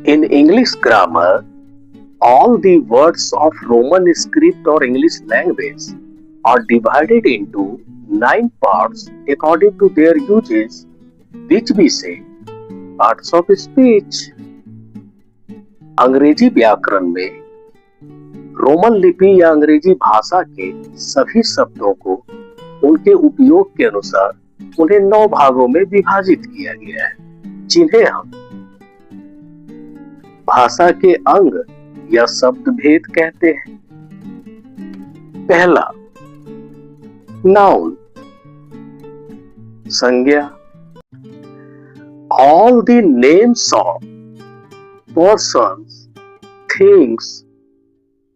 In English grammar, all the words of Roman script or English language are divided into 9 parts according to their uses, which we say parts of speech. अंग्रेजी व्याकरण में Roman लिपि या अंग्रेजी भाषा के सभी शब्दों को उनके उपयोग के अनुसार उन्हें 9 भागों में विभाजित किया गया है, जिन्हें हम भाषा के अंग या शब्द भेद कहते हैं। पहला, नाउन, संज्ञा। All the names of persons, things,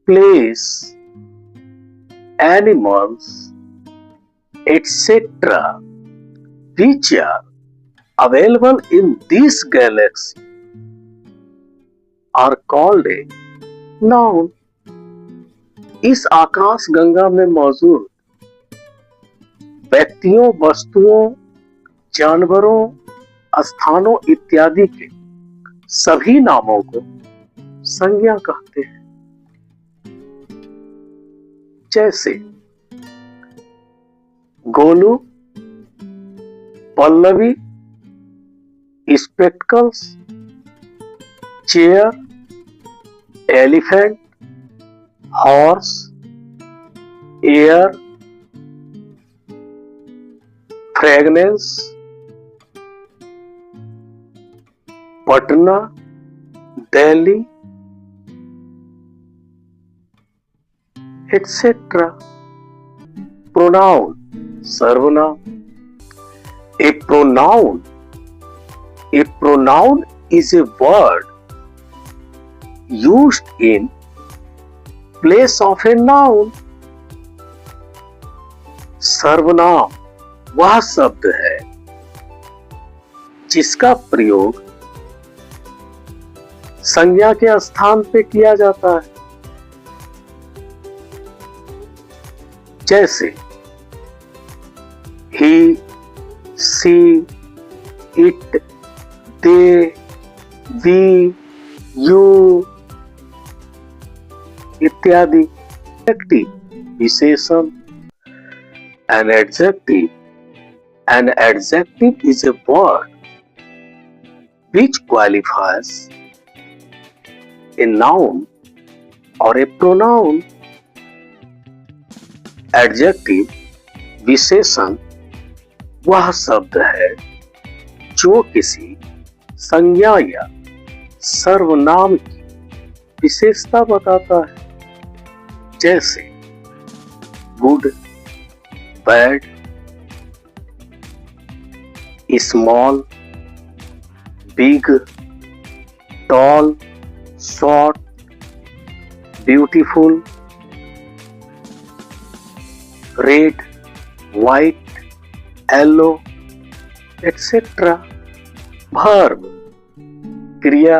place, animals, etc. which are available in this galaxy are called a noun. इस आकाश गंगा में मौजूद व्यक्तियों, वस्तुओं, जानवरों, स्थानों इत्यादि के सभी नामों को संज्ञा कहते हैं। जैसे Golu, Pallavi, spectacles, chair, elephant, horse, air, fragrance, Patna, Delhi, etc. Pronoun, सर्वनाम। A pronoun is a word used in place of a noun. सर्वनाम वह शब्द है जिसका प्रयोग संज्ञा के स्थान पे किया जाता है। जैसे he, she, it, they, we, you इत्यादि। एडजेक्टिव, विशेषण। An adjective is a word which qualifies a noun or a pronoun. Adjective, विशेषण वह शब्द है जो किसी संज्ञा या सर्वनाम की विशेषता बताता है। जैसे good, bad, small, big, tall, short, beautiful, red, white, yellow, etc. Verb, क्रिया।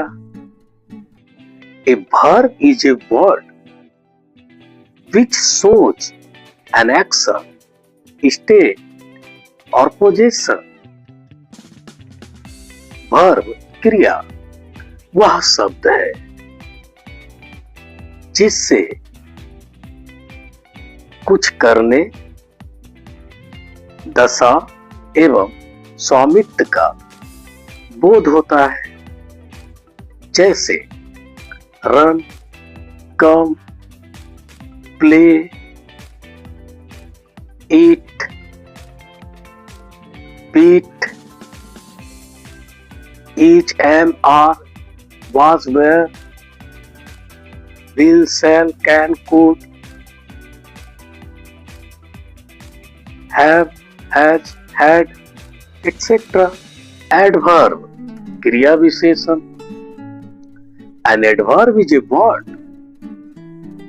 A verb is a word which shows an action, state or possession. Verb, क्रिया वह शब्द है जिससे कुछ करने, दशा एवं स्वामित्व का बोध होता है। जैसे run, come, play, eat, beat, each, am, are, was, were, will, shall, can, could, have, has, had, etc. Adverb, क्रिया विशेषण। An adverb is a word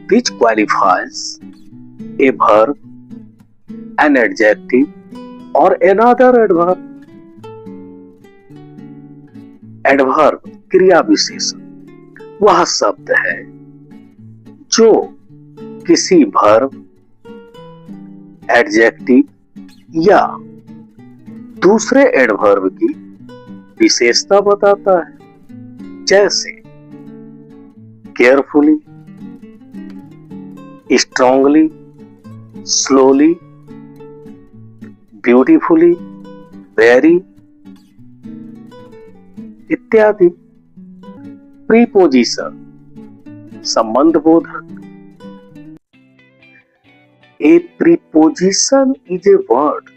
which qualifies a verb, an adjective or another adverb. Adverb, क्रिया विशेषण वह शब्द है जो किसी verb, adjective या दूसरे एडवर्ब की विशेषता बताता है। जैसे carefully, strongly, slowly, beautifully, very इत्यादि। प्रीपोजिशन संबंध बोधक। A preposition is a word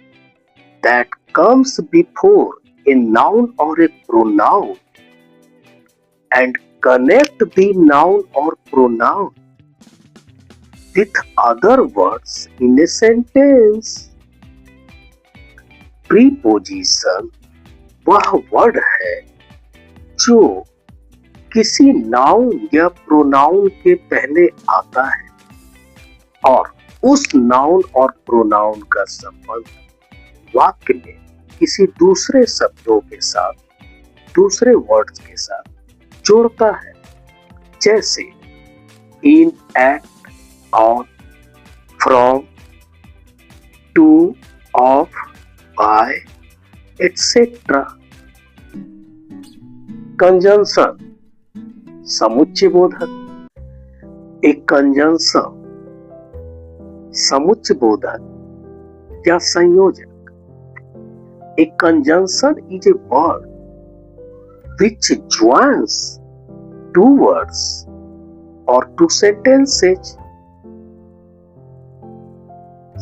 that comes before a noun or a pronoun and connect the noun or pronoun with other words in a sentence. Preposition वह word है जो किसी noun या pronoun के पहले आता है और उस नाउन और प्रोनाउन का संबंध वाक्य में किसी दूसरे शब्दों के साथ, दूसरे वर्ड्स के साथ जोड़ता है, जैसे in, at, on, from, to, of, by, etcetera. Conjunction समुच्चय बोधक। एक कंजंक्शन समुच्चय बोधक या संयोजक। A conjunction is a word which joins two words or two sentences.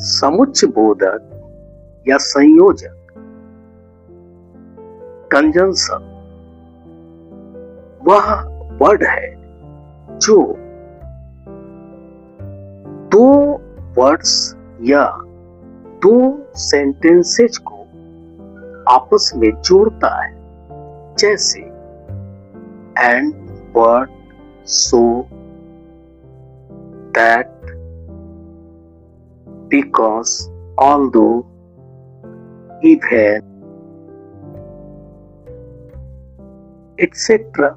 समुच्चय बोधक या संयोजक कंजंक्शन वह वर्ड है जो दो वर्ड्स या दो सेंटेंसेस को आपस में जोड़ता है, जैसे and, but, so, that, because, although, even, etcetera.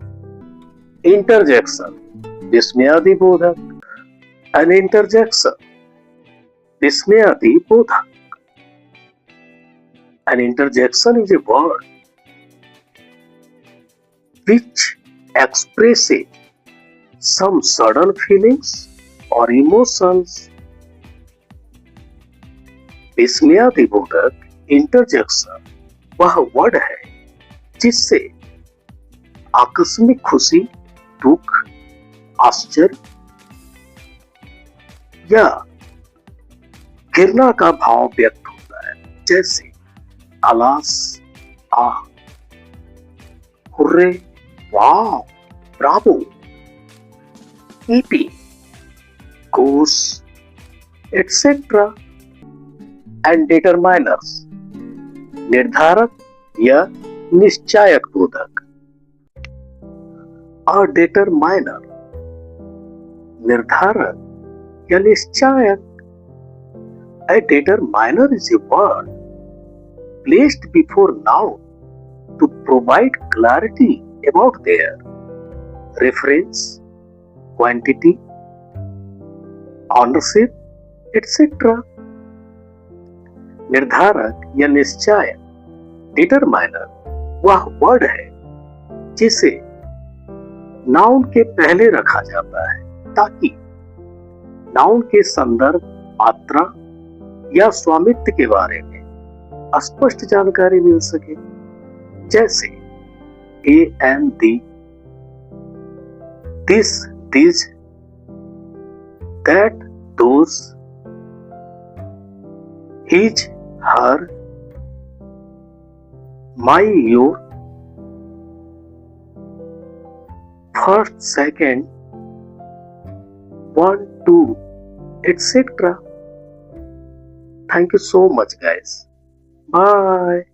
Interjection विस्मयादि बोधक। एन इंटरजेक्शन विस्मयादि बोधक। An interjection is a word which expresses some sudden feelings or emotions. विस्मयादि बोधक इंटरजेक्शन वह वर्ड है जिससे आकस्मिक खुशी, दुख, आश्चर्य या घृणा का भाव व्यक्त होता है, जैसे alas, ah, hurray, wow, Bravo, EP, course, etcetera. And determiners निर्धारक या निश्चायक बोधक। अ डिटरमाइनर निर्धारक या निश्चायक। A determiner is a word placed before noun to provide clarity about their reference, quantity, ownership, etc. निर्धारक या निश्चायक डिटरमाइनर वह वर्ड है जिसे नाउन के पहले रखा जाता है ताकि नाउन के संदर्भ, मात्रा या स्वामित्व के बारे में स्पष्ट जानकारी मिल सके, जैसे a and the, this, this, that, those, his, her, my, your, first, second, one, two, etc. Thank you so much, guys. Bye.